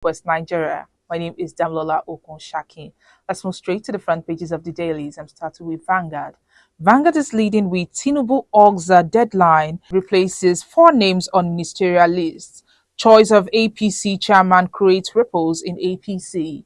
West Nigeria. My name is Damlola Okonshakin. Let's move straight to the front pages of the dailies. I'm starting with Vanguard. Vanguard is leading with Tinubu orgs deadline replaces four names on ministerial lists. Choice of APC chairman creates ripples in APC.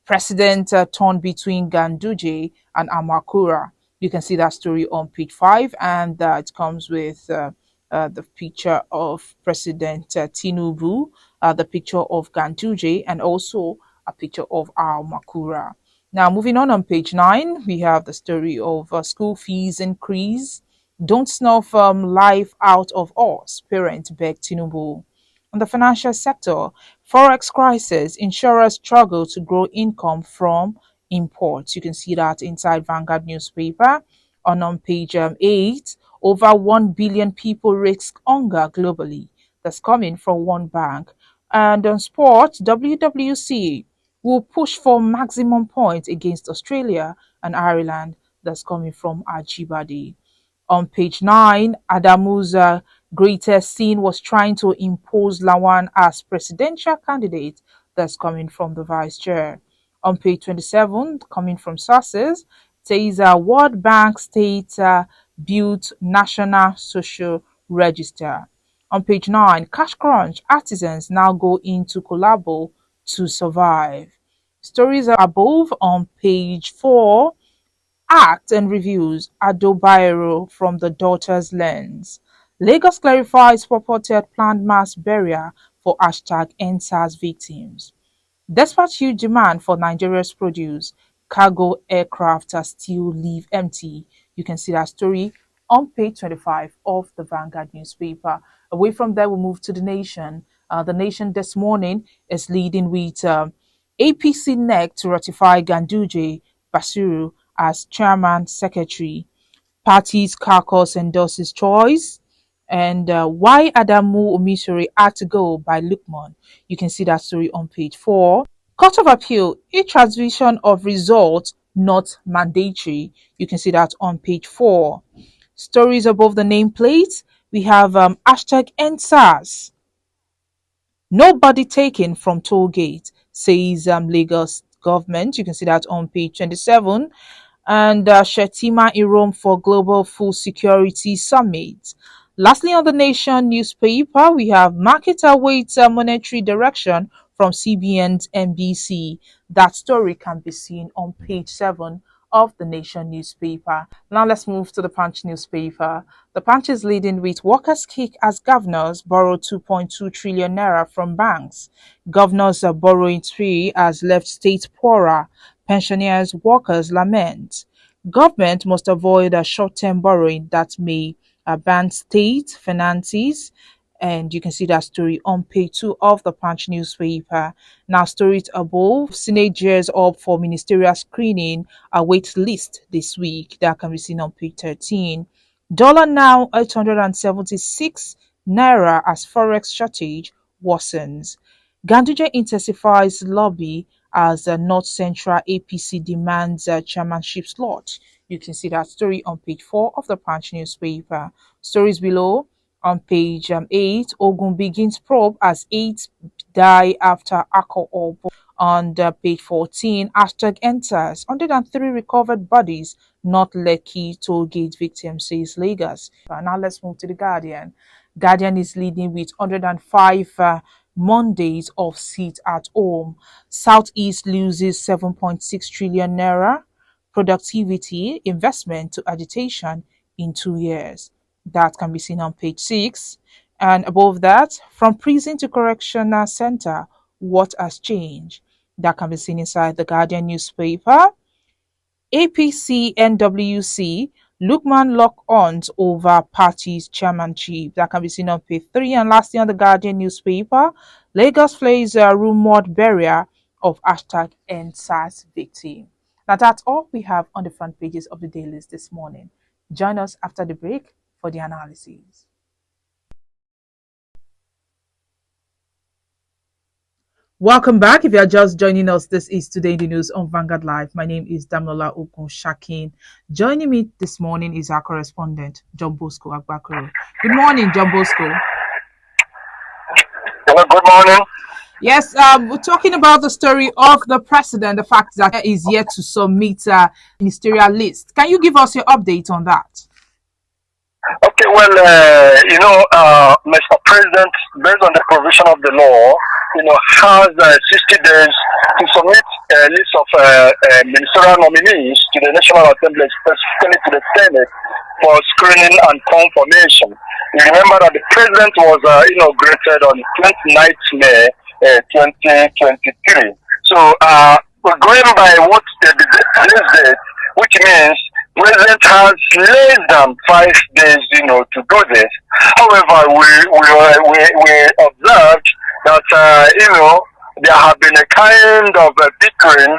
President torn between Ganduje and Amakura. You can see that story on page 5, and it comes with the picture of President Tinubu, the picture of Ganduje, and also a picture of Amakura. Now, moving on page 9, we have the story of school fees increase. Don't snuff life out of us, parents beg Tinubu. On the financial sector, forex crisis, insurers struggle to grow income from imports. You can see that inside Vanguard newspaper. On page 8, over 1 billion people risk hunger globally. That's coming from one bank. And on sport, WWC will push for maximum points against Australia and Ireland. That's coming from Ajibade. On page 9, Adamu's greatest sin was trying to impose Lawan as presidential candidate. That's coming from the vice chair. On page 27, coming from sources, says World Bank State built National Social Register. On page 9, Cash Crunch, artisans now go into collabo to survive. Stories are above on page 4. Act and reviews Adobairo from the daughter's lens. Lagos clarifies purported planned mass burial for hashtag NSAS victims. Despite huge demand for Nigeria's produce, cargo aircraft are still leave empty. You can see that story on page 25 of the Vanguard newspaper. Away from there, we'll move to The Nation. The Nation this morning is leading with APC NEC to ratify Ganduje Basiru as chairman secretary. Party's caucus endorses choice. And why Adamu Omisore had to go by Lukman. You can see that story on page 4. Court of Appeal, a transmission of results not mandatory. You can see that on page 4. Stories above the nameplate. We have hashtag NSAS. Nobody taken from toll gate, says Lagos government. You can see that on page 27. And Shetima in Rome for Global Food Security Summit. Lastly, on the Nation newspaper, we have market awaits monetary direction from CBN's NBC. That story can be seen on page 7 of the Nation newspaper. Now let's move to the Punch newspaper. The Punch is leading with workers kick as governors borrow 2.2 trillion naira from banks. Governors are borrowing three has left state poorer. Pensioners, workers lament. Government must avoid a short-term borrowing that may ban state finances. And you can see that story on page 2 of the Punch newspaper. Now, stories above. Senate gears up for ministerial screening. Await list this week. That can be seen on page 13. Dollar now 876 naira as forex shortage worsens. Ganduje intensifies lobby as North Central APC demands a chairmanship slot. You can see that story on page 4 of the Punch newspaper. Stories below on page 8, Ogun begins probe as 8 die after alcohol. On page 14, hashtag enters 103 recovered bodies, not Lekki toll gate victims, says Lagos. Now let's move to the Guardian. Guardian is leading with 105 Mondays of seat at home. Southeast loses 7.6 trillion naira. Productivity, investment to agitation in 2 years. That can be seen on page 6. And above that, from prison to correctional center, what has changed? That can be seen inside the Guardian newspaper. APC NWC Lukman lock-ons over party's chairmanship. That can be seen on page 3. And lastly, on the Guardian newspaper, Lagos flays a rumored burial of hashtag NSAS victim. Now that's all we have on the front pages of the dailies this morning. Join us after the break for the analysis. Welcome back. If you are just joining us, this is Today in the News on Vanguard Live. My name is Damlola Okonshakin. Joining me this morning is our correspondent, John Bosco Agbakoro. Good morning, John Bosco. Hello, good morning. Yes, we're talking about the story of the president, the fact that he is yet to submit a ministerial list. Can you give us your update on that? Okay, well, Mr. President, based on the provision of the law, has 60 days to submit a list of ministerial nominees to the National Assembly, specifically to the Senate, for screening and confirmation. You remember that the president was inaugurated on 29th May 2023. So, we're going by what this date, which means president has less than 5 days, to do this. However, we observed that, there have been a kind of a bickering,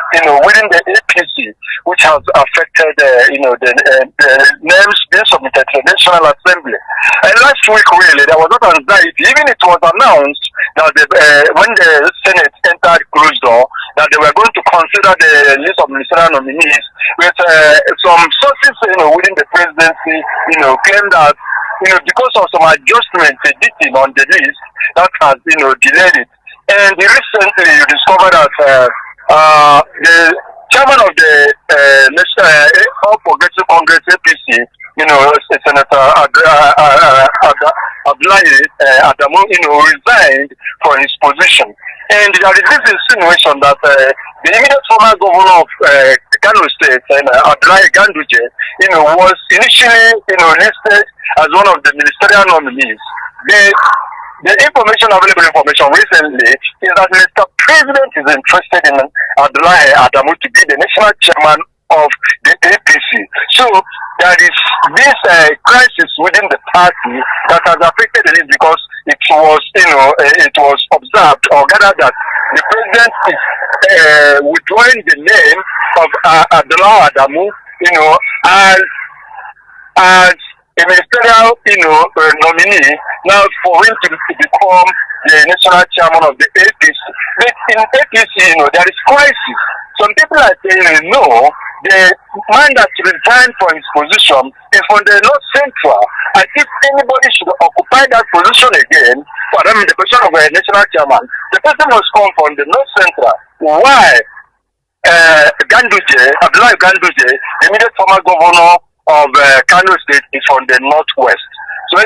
within the APC, which has affected, the names being submitted to the National Assembly. And last week, really, there was not anxiety. Even it was announced that when the Senate entered closed door, that they were going to consider the list of ministerial nominees. With some sources, within the presidency, claim that, because of some adjustments, editing on the list, that has, delayed it. And recently, you discovered that the chairman of the All Progressive Congress (APC), Senator Abdullahi Adamu, resigned from his position. And there is this insinuation that the immediate former governor of Kano State, Abdullahi Ganduje, was initially, listed as one of the ministerial nominees. The information recently is that Mr. President is interested in Abdullahi Adamu to be the national chairman of the APC. So there is this crisis within the party that has affected the list because it was, it was observed or gathered that the president is withdrawing the name of Abdullahi Adamu, as a ministerial, nominee now for him to become the national chairman of the APC. But in APC, there is crisis. Some people are saying, no, the man that resigned from his position is from the North Central. And if anybody should occupy that position again, for them, the position of a national chairman, the person must come from the North Central. Why? Abdullahi Ganduje, the immediate former governor of Kano State, is from the Northwest. So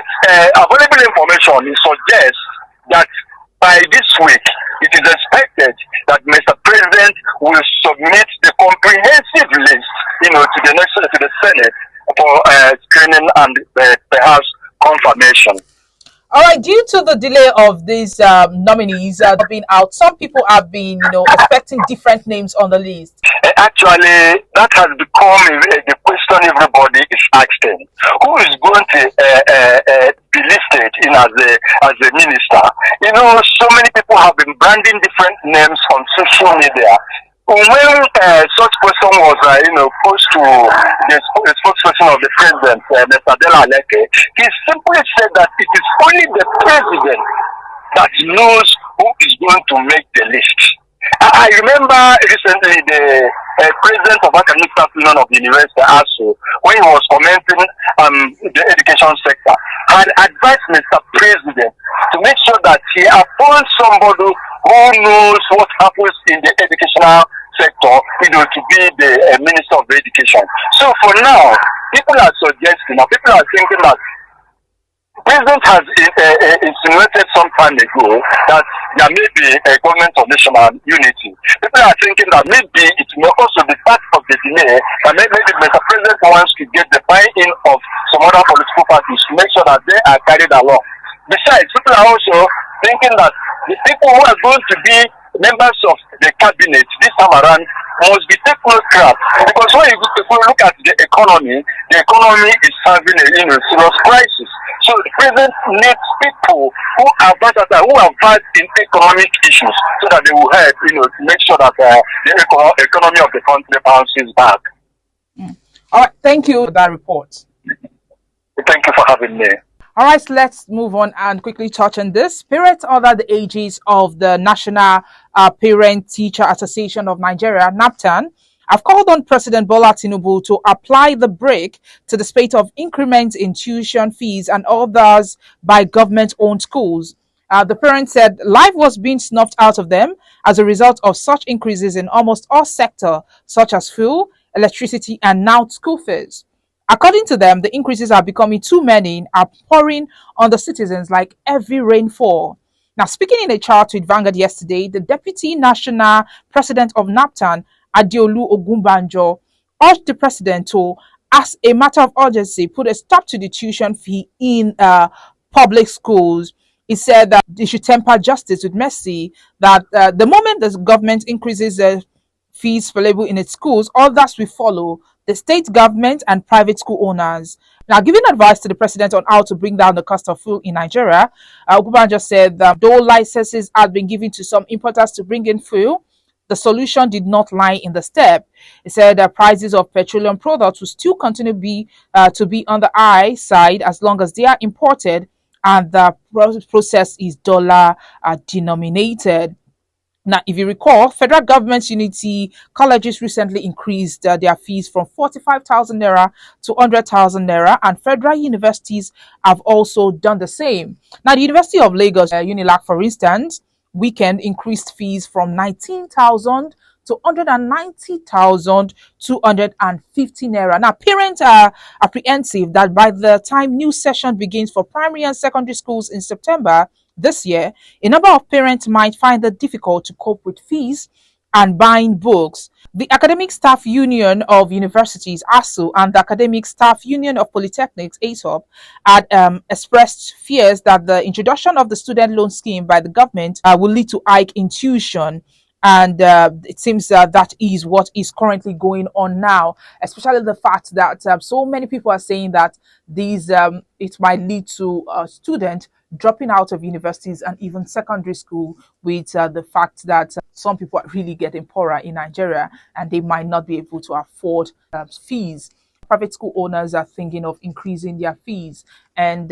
available information suggests that by this week, it is expected that Mr. President will submit the comprehensive list, to the Senate for screening and perhaps confirmation. All right, due to the delay of these nominees being out, some people have been, expecting different names on the list. Actually, that has become the question everybody is asking. Who is going to be listed in as a minister? So many people have been branding different names on social media. When such person was, posed to the spokesperson of the president, Mr. Dela Aleke, he simply said that it is only the president that knows who is going to make the list. I remember recently the president of Academic Staff Union of the University, ASU, when he was commenting on the education sector, had advised Mr. President to make sure that he appoints somebody who knows what happens in the educational sector, to be the Minister of Education. So for now, people are suggesting, or people are thinking that President has insinuated some time ago that there may be a government of national unity. People are thinking that maybe it may also be part of the delay, and maybe Mr. President wants to get the buy-in of some other political parties to make sure that they are carried along. Besides, people are also thinking that the people who are going to be members of the cabinet this time around must be technocrats, because when you look at the economy is having a serious crisis. So the president needs people who are versatile, who are versed in economic issues, so that they will help, to make sure that the economy of the country bounces back. All right, thank you for that report. Thank you for having me. All right, so let's move on and quickly touch on this. Parents under the ages of the National Parent Teacher Association of Nigeria, NAPTAN, have called on President Bola Tinubu to apply the brake to the spate of increments in tuition fees and others by government-owned schools. The parents said life was being snuffed out of them as a result of such increases in almost all sectors, such as fuel, electricity, and now school fees. According to them, the increases are becoming too many and are pouring on the citizens like heavy rainfall. Now, speaking in a chat with Vanguard yesterday, the Deputy National President of NAPTAN, Adeolu Ogunbanjo, urged the president to, as a matter of urgency, put a stop to the tuition fee in public schools. He said that they should temper justice with mercy, that the moment the government increases fees for labor in its schools, others will follow, the state government and private school owners. Now, giving advice to the president on how to bring down the cost of fuel in Nigeria, Ogunbanjo said that though licenses had been given to some importers to bring in fuel, the solution did not lie in the step. He said that prices of petroleum products will still continue to be on the high side as long as they are imported and the process is dollar denominated. Now, if you recall, federal government unity colleges recently increased their fees from 45,000 naira to 100,000 naira, and federal universities have also done the same. Now, the University of Lagos, UNILAG, for instance, weekend increased fees from 19,000 to 190,250 naira. Now, parents are apprehensive that by the time new session begins for primary and secondary schools in September this year, a number of parents might find it difficult to cope with fees and buying books. The Academic Staff Union of Universities, ASU, and the Academic Staff Union of Polytechnics, ASOP, had expressed fears that the introduction of the student loan scheme by the government will lead to hike in tuition. And it seems that is what is currently going on now, especially the fact that so many people are saying that these it might lead to students dropping out of universities and even secondary school, with the fact that some people are really getting poorer in Nigeria and they might not be able to afford fees. Private school owners are thinking of increasing their fees, and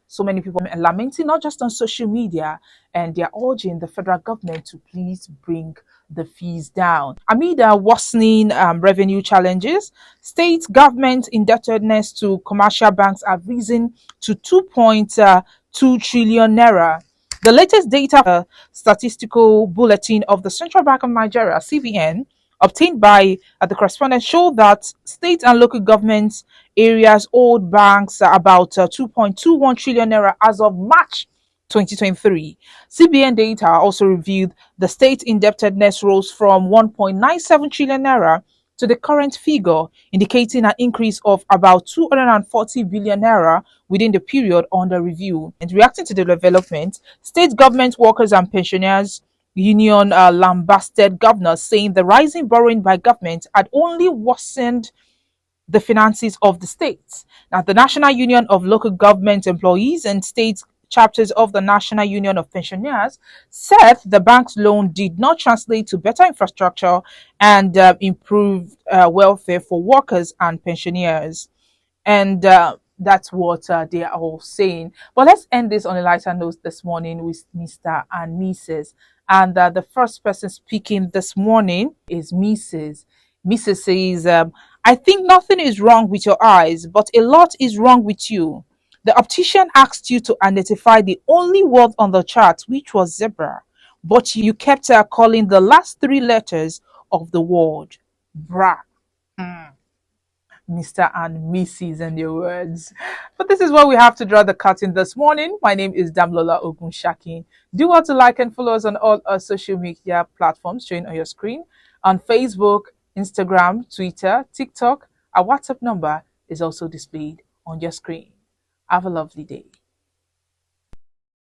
so many people are lamenting, not just on social media, and they're urging the federal government to please bring the fees down. Amid worsening revenue challenges, state government indebtedness to commercial banks have risen to 2.2 trillion naira. The latest data, statistical bulletin of the Central Bank of Nigeria, CBN, obtained by the correspondent, show that state and local governments areas owed banks about 2.21 trillion naira as of March 2023. CBN data also revealed the state indebtedness rose from 1.97 trillion naira to the current figure, indicating an increase of about 240 billion naira within the period under review. And reacting to the development, state government workers and pensioners union lambasted governors, saying the rising borrowing by government had only worsened the finances of the states. Now, the National Union of Local Government Employees and state chapters of the National Union of Pensioners said the bank's loan did not translate to better infrastructure and improved welfare for workers and pensioners. And that's what they are all saying. But let's end this on a lighter note this morning with Mr. and Mrs. And the first person speaking this morning is Mrs. Mrs. says, I think nothing is wrong with your eyes, but a lot is wrong with you. The optician asked you to identify the only word on the chart, which was zebra, but you kept calling the last three letters of the word bra. Mr. and Mrs. and your words. But this is where we have to draw the curtain this morning. My name is Damlola Ogunshaki. Do want to like and follow us on all our social media platforms showing on your screen. On Facebook, Instagram, Twitter, TikTok, our WhatsApp number is also displayed on your screen. Have a lovely day.